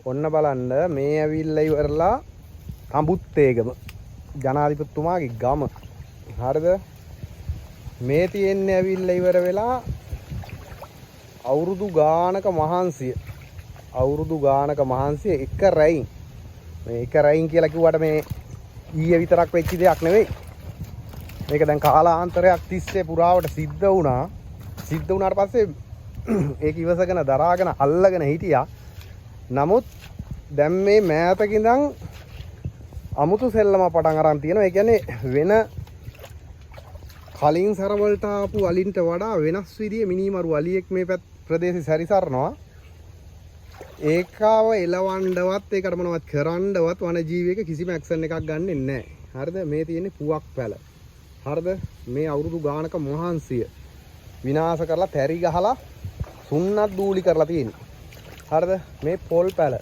ඔන්න බලන්න මේ ඇවිල්ලා ඉවරලා කඹුත්තේගම ජනාධිපතිතුමාගේ ගම. හරිද? මේ තියෙන්නේ ඇවිල්ලා ඉවර වෙලා අවුරුදු ගානක මහන්සිය. අවුරුදු ගානක මහන්සිය එක රැයින්. මේ එක රැයින් කියලා කිව්වට මේ ඊයේ විතරක් වෙච්ච දෙයක් නෙවෙයි. මේක දැන් කාලාන්තරයක් තිස්සේ පුරාවට සිද්ධ වුණා. සිද්ධ වුණාට පස්සේ ඒක ඉවසගෙන දරාගෙන අල්ලගෙන හිටියා. නමුත් දැන් මේ මෑතකින්දන් අමුතු සෙල්ලම පටන් අරන් තියෙනවා. ඒ කියන්නේ වෙන කලින් සරවලට ආපු වලින්ට වඩා වෙනස් විදිහේ මිනිමරු වලියෙක් මේ ප්‍රදේශي සැරිසරනවා. ඒකව එලවන්නවත් ඒකට මොනවත් කරන්නවත් වනජීවියක කිසිම ඇක්ෂන් එකක් ගන්නෙ නැහැ. හරිද? මේ තියෙන්නේ පුවක් පැල. හරිද? මේ අවුරුදු ගානක මහන්සිය විනාශ කරලා තැරි ගහලා සුන්නත් දූලි කරලා තියෙන්නේ. හරිද? මේ පොල් පැල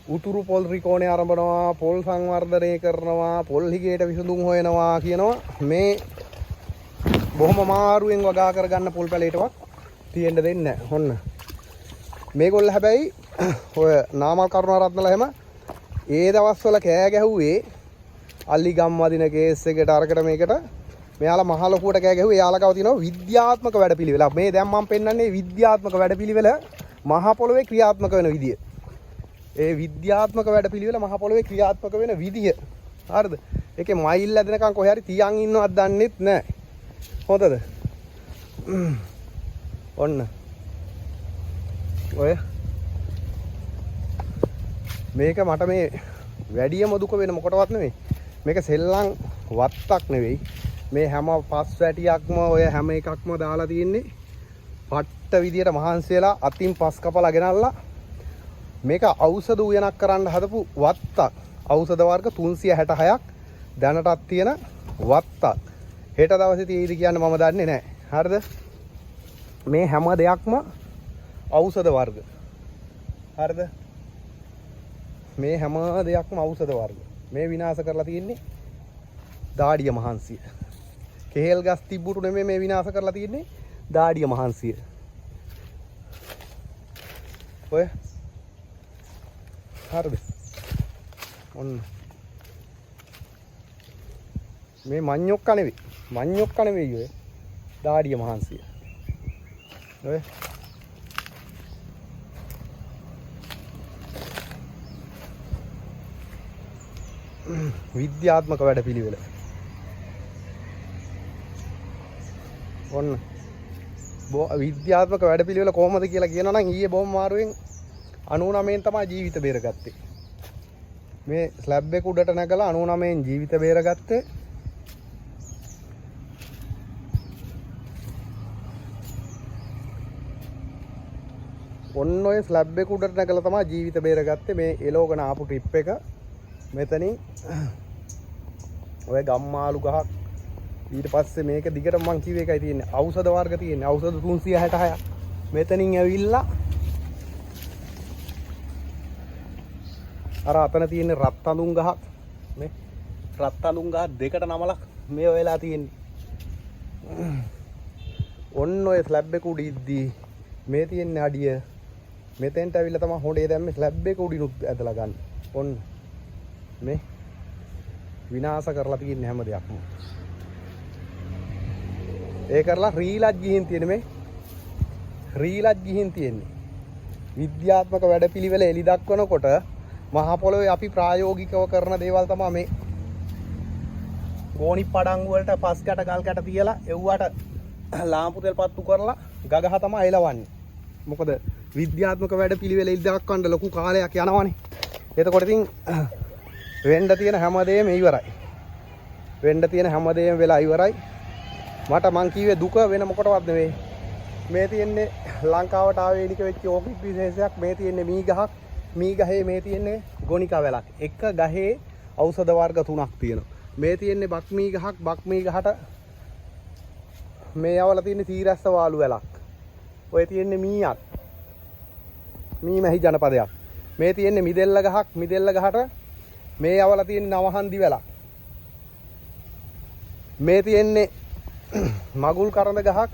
උතුරු පොල් ත්‍රිකෝණය ආරම්භනවා, පොල් සංවර්ධනය කරනවා, පොල් හිගේට විසඳුම් හොයනවා කියනවා. මේ බොහොම අමාරුවෙන් වගා කරගන්න පොල් පැලේටවත් තියෙන්න දෙන්නේ නැහැ. ඔන්න මේගොල්ල හැබැයි ඔය නාමල් කරුණාරත්නලා එහෙම ඒ දවස්වල කෑ ගැහුවේ අලි ගම් වදින කේස් එකට අරකට මේකට මෙයාලා මහ ලොකුවට කෑ ගැහුවේ. එයාලා ගාව තියෙනවා විද්‍යාත්මක වැඩපිළිවෙල. මේ දැන් මම පෙන්නන්නේ විද්‍යාත්මක වැඩපිළිවෙල මහ පොළොවේ ක්‍රියාත්මක වෙන විදිය. ඒ විද්‍යාත්මක වැඩපිළිවෙල මහ පොළොවේ ක්‍රියාත්මක වෙන විදිය. හරිද? ඒකේ මයිල් ඇදෙනකන් කොහේ හරි තියන් ඉන්නවද දන්නෙත් නැහැ. හොඳද? ඔන්න ඔය මේක මට මේ වැඩියම දුක වෙන මොකටවත් නෙවෙයි. මේක සෙල්ලම් වත්තක් නෙවෙයි. මේ හැම පස් වැටියක්ම ඔය හැම එකක්ම දාලා තියෙන්නේ පට්ට විදියට මහන්සි වෙලා අතින් පස් කපලා ගෙනල්ලා මේක ඖෂධ උයනක් කරන්න හදපු වත්තක්. ඖෂධ වර්ග 366ක් දැනටත් තියෙන වත්තක්. හෙට දවසේ තියෙයිද කියන්න මම දන්නේ නැහැ. හරිද? මේ හැම දෙයක්ම ඖෂධ වර්ග. හරිද? මේ හැම දෙයක්ම ඖෂධ වර්ග. මේ විනාශ කරලා තියෙන්නේ දාඩිය මහන්සිය. කෙහෙල් ගස් තිබ්බුට නෙමෙයි මේ විනාශ කරලා තියෙන්නේ දාඩිය මහන්සිය. ඔය හරිද? ඔන්න මේ මඤ්ඤොක්ක නෙවෙයි. මඤ්ඤොක්ක නෙවෙයි ඔය දාඩිය මහන්සිය. ඔය විද්‍යාත්මක වැඩපිළිවෙල. ඔන්න විද්‍යාත්මක වැඩපිළිවෙල කොහොමද කියලා කියනවා නම් ඊයේ බොහොම මාරුවෙන් 99න් තමයි ජීවිත බේරගත්තේ. මේ ස්ලැබ් එක උඩට නැගලා 99න් ජීවිත බේරගත්තේ. ඔන්න ඔය ස්ලැබ් එක උඩට නැගලා තමයි ජීවිත බේරගත්තේ. මේ එලෝගන ආපු ට්‍රිප් එක මෙතනින් ඔය ගම්මාලු ගහක් ඊට පස්සේ මේක දිගට මං කිව්වේ එකයි තියෙන්නේ. ඖෂධ වර්ග තියෙන්නේ. ඖෂධ 366ක්. මෙතනින් ඇවිල්ලා අර අතන තියෙන රත් අඳුන් ගහක්. මේ රත් අඳුන් ගහ දෙකට නමලක් මේ වෙලා තියෙන්නේ. ඔන්න ඔය ස්ලැබ් එක උඩ ඉද්දී මේ තියෙන්නේ අඩිය. මෙතෙන්ට ඇවිල්ලා තමයි හොඬේ දැම්මේ ස්ලැබ් එක උඩිනුත් ඇදලා ගන්න. ඔන්න මේ විනාශ කරලා තියෙන හැම දෙයක්ම. ඒ කරලා රීලත් ගිහින් තියෙන මේ රීලත් ගිහින් තියෙන්නේ. විද්‍යාත්මක වැඩපිළිවෙල එලි දක්වනකොට මහ පොළොවේ අපි ප්‍රායෝගිකව කරන දේවල් තමයි මේ ගෝණි පඩංගු වලට පස් ගැට ගල් ගැට තියලා එව්වට ලාම්පු තෙල් පත්තු කරලා ගගහ තමයි එලවන්නේ. මොකද විද්‍යාත්මක වැඩපිළිවෙල එලි දක්වන්න ලොකු කාලයක් යනවනේ. එතකොට ඉතින් වෙන්න තියෙන හැමදේම ඉවරයි. වෙන්න තියෙන හැමදේම වෙලා ඉවරයි. මට මං කිව්වේ දුක වෙන මොකටවත් නෙවෙයි. මේ තියෙන්නේ ලංකාවට ආවේනික වෙච්ච ඕකිඩ් විශේෂයක්. මේ තියෙන්නේ මී ගහක්. මී ගහේ මේ තියෙන්නේ ගොනිකා වැලක්. එක ගහේ ඖෂධ වර්ග 3ක් තියෙනවා. මේ තියෙන්නේ බක් මී ගහක්. බක් මී ගහට මේ යවලා තියෙන්නේ තීරස්ස වාලු වැලක්. ඔය තියෙන්නේ මීයක්. මී මහි ජනපදයක්. මේ තියෙන්නේ මිදෙල්ල ගහක්. මිදෙල්ල ගහට මේ යවලා තියෙන්නේ නවහන්දි වැලක්. මේ තියෙන්නේ මගුල් කරඳ ගහක්.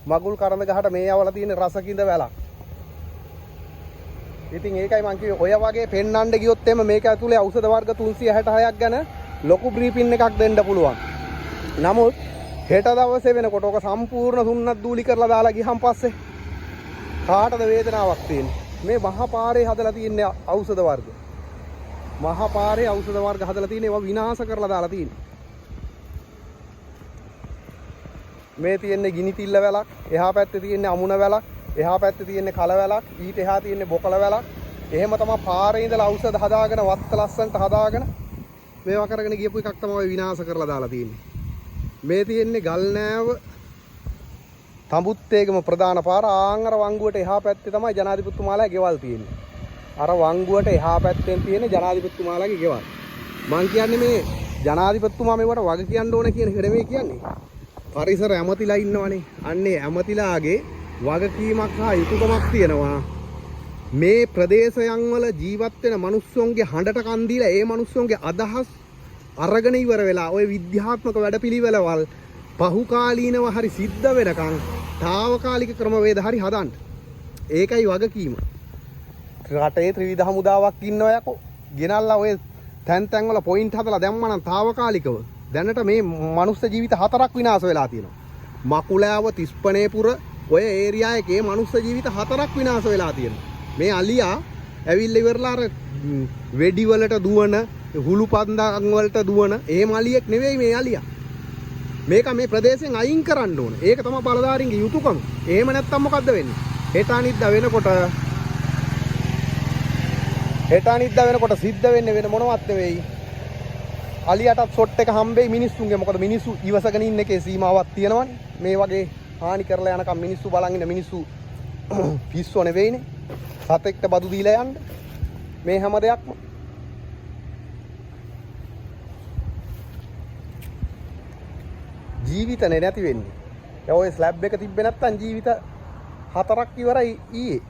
මගුල් කරඳ ගහට මේ යවලා තියෙන්නේ රසකින්ද වැලක්. ඉතින් ඒකයි මං කිව්වේ ඔය වගේ පෙන්නන්න ගියොත් එimhe මේක ඇතුලේ ඖෂධ වර්ග 366ක් ගැන ලොකු බ්‍රීෆින් එකක් දෙන්න පුළුවන්. නමුත් හෙට දවසේ වෙනකොට ඔක සම්පූර්ණ සුන්නත් දූලි කරලා දාලා ගියහම පස්සේ කාටද වේදනාවක් තියෙන්නේ? මේ මහා පාරේ හදලා තියෙන ඖෂධ වර්ග. මහා පාරේ ඖෂධ වර්ග හදලා තියෙන ඒවා විනාශ කරලා දාලා තියෙන්නේ. මේ තියෙන්නේ ගිනි තිල්ල වැලක්, එහා පැත්තේ තියෙන්නේ අමුණ වැලක්, එහා පැත්තේ තියෙන්නේ කල වැලක්, ඊට එහා තියෙන්නේ බොකල වැලක්. එහෙම තමයි පාරේ ඉඳලා ඖෂධ හදාගෙන වත්ත ලස්සන්ට හදාගෙන මේවා කරගෙන ගියපු එකක් තමයි විනාශ කරලා දාලා තියෙන්නේ. මේ තියෙන්නේ ගල් නෑව තඹුත්තේගම ප්‍රධාන පාර ආංගර වංගුවට එහා පැත්තේ තමයි ජනාධිපතිතුමාලාගේ ගෙවල් තියෙන්නේ. අර වංගුවට එහා පැත්තෙන් තියෙන ජනාධිපතිතුමාලාගේ ගෙවල්. මං කියන්නේ මේ ජනාධිපතිතුමා මේවට වග කියන්න ඕන කියන එක නෙමෙයි කියන්නේ. පරිසර ඇමතිලා ඉන්නවනේ. අන්නේ ඇමතිලාගේ වගකීමක් හා යුතුයකමක් තියෙනවා. මේ ප්‍රදේශයන් වල ජීවත් වෙන මිනිස්සුන්ගේ හඬට කන් දීලා ඒ මිනිස්සුන්ගේ අදහස් අරගෙන ඉවර වෙලා ওই විද්‍යාත්මක වැඩපිළිවෙළවල් පහුකාලීනව හරි සිද්ධ වෙනකන් తాවකාලික ක්‍රමවේද හරි හදන්න. ඒකයි වගකීම. රටේ ත්‍රිවිධ හමුදාවක් ඉන්නවා යකෝ. ගෙනල්ලා ඔය තැන් වල පොයින්ට් හදලා දැම්මා නම් తాවකාලිකව. දැනට මේ මනුස්ස ජීවිත 4ක් විනාශ වෙලා තියෙනවා. මකුලෑව තිස්පනේපුර ඔය ඒරියා එකේ මනුස්ස ජීවිත 4ක් විනාශ වෙලා තියෙනවා. මේ අලියා ඇවිල්ලා ඉවරලා අර වෙඩි වලට දුවන, හුළු පන්දන් වලට දුවන එහෙම අලියෙක් නෙවෙයි මේ අලියා. මේක මේ ප්‍රදේශයෙන් අයින් කරන්න ඕන. ඒක තමයි බලධාරීන්ගේ යුතුයකම. එහෙම නැත්තම් මොකද්ද වෙන්නේ? හෙට අනිද්දා වෙනකොට සිද්ධ වෙන්නේ වෙන මොනවත් නෙවෙයි. අලියටත් ෂොට් එක හම්බෙයි මිනිස්සුන්ගේ. මොකද මිනිස්සු ඉවසගෙන ඉන්න එකේ සීමාවක් තියෙනවනේ. මේ වගේ හානි කරලා යනකම් මිනිස්සු බලන් ඉන්න මිනිස්සු පිස්සෝ නෙවෙයිනේ. සතෙක්ට බදු දීලා යන්න. මේ හැම දෙයක්ම ජීවිතනේ නැති වෙන්නේ. ඔය ස්ලැබ් එක තිබ්බේ නැත්තම් ජීවිත 4ක් ඉවරයි ඊයේ.